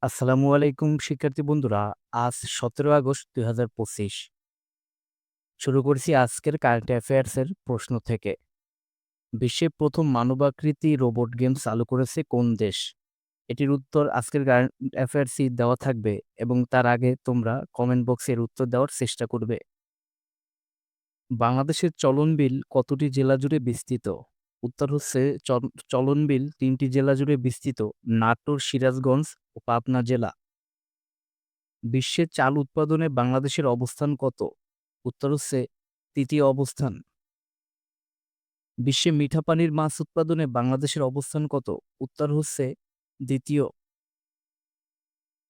আসসালামু আলাইকুম শিক্ষার্থী বন্ধুরা। আজ ১৭ আগস্ট ২০২৫। শুরু করছি আজকের কারেন্ট অ্যাফেয়ার্সের প্রশ্ন থেকে। বিশ্বের প্রথম মানবাকৃতি রোবট গেম চালু করেছে কোন দেশ? এটির উত্তর আজকের কারেন্ট অ্যাফেয়ার্সই দেওয়া থাকবে এবং তার আগে তোমরা কমেন্ট বক্সে এর উত্তর দেওয়ার চেষ্টা করবে। বাংলাদেশের চলন বিল কতটি জেলা জুড়ে বিস্তৃত? উত্তর হচ্ছে চলন বিল ৩টি জেলা জুড়ে বিস্তৃত: নাটোর, সিরাজগঞ্জ ও পাবনা জেলা। বিশ্বে চাল উৎপাদনে বাংলাদেশের অবস্থান কত? উত্তর হচ্ছে ৩য় অবস্থান। বিশ্বে মিঠা পানির মাছ উৎপাদনে বাংলাদেশের অবস্থান কত? উত্তর হচ্ছে ২য়।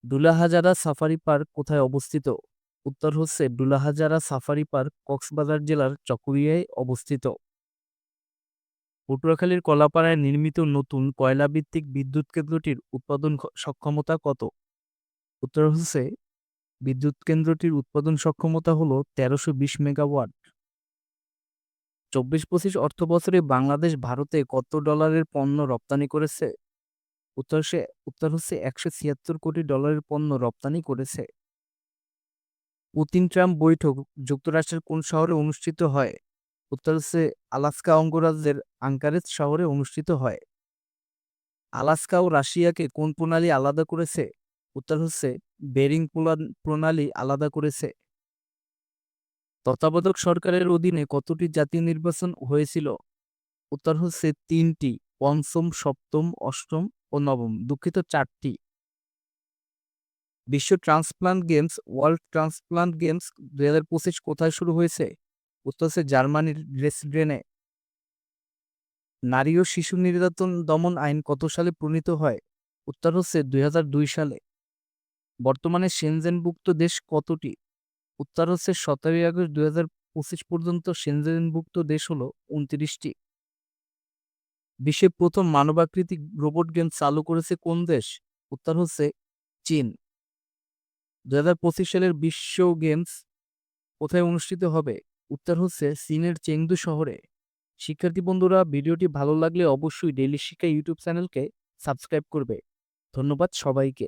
ডুলাহাজারা সাফারি পার্ক কোথায় অবস্থিত? উত্তর হচ্ছে ডুলাহাজারা সাফারি পার্ক কক্সবাজার জেলার চকরিয়ায় অবস্থিত। পটুয়াখালীর কলাপাড়ায় নির্মিত নতুন কয়লাভিত্তিক বিদ্যুৎ কেন্দ্রটির উৎপাদন সক্ষমতা কত? উত্তর হচ্ছে বিদ্যুৎ কেন্দ্রটির উৎপাদন সক্ষমতা হল ১৩২০ মেগাওয়াট। ২৪-২৫ অর্থবছরে বাংলাদেশ ভারতে কত ডলারের পণ্য রপ্তানি করেছে? উত্তর হচ্ছে ১৭৬ কোটি ডলারের পণ্য রপ্তানি করেছে। পুতিন-ট্রাম্প বৈঠক যুক্তরাষ্ট্রের কোন শহরে অনুষ্ঠিত হয়? উত্তর হচ্ছে আলাস্কা অঙ্গরাজ্যের আঙ্কারেজ শহরে অনুষ্ঠিত হয়। আলাস্কা ও রাশিয়াকে কোন প্রণালী আলাদা করেছে? উত্তর হচ্ছে বেরিং প্রণালী আলাদা করেছে। তত্ত্বাবধায়ক সরকারের অধীনে কতটি জাতীয় নির্বাচন হয়েছিল? উত্তর হচ্ছে ৩টি: পঞ্চম, সপ্তম, অষ্টম ও নবম। দুঃখিত, ৪টি। বিশ্ব transplant games world transplant games ২০২৫ কোথায় শুরু হয়েছে? উত্তর হচ্ছে জার্মানির ড্রেসডেনে। নারী ও শিশু নির্যাতন দমন আইন কত সালে প্রণীত হয়? উত্তর হচ্ছে ২০০২ সালে। বর্তমানে সেনজেনভুক্ত দেশ কতটি? উত্তর হচ্ছে ১৭ আগস্ট ২০২৫ পর্যন্ত সেনজেনভুক্ত দেশ হল ২৯টি। বিশ্বের প্রথম মানবাকৃতি রোবট গেম চালু করেছে কোন দেশ? উত্তর হচ্ছে চীন। ২০২৫ সালের বিশ্ব গেমস কোথায় অনুষ্ঠিত হবে? উত্তর হচ্ছে চীনের চেংদু শহরে। শিক্ষার্থী বন্ধুরা, ভিডিওটি ভালো লাগলে অবশ্যই ডেইলি শিক্ষা ইউটিউব চ্যানেলকে সাবস্ক্রাইব করবে। ধন্যবাদ সবাইকে।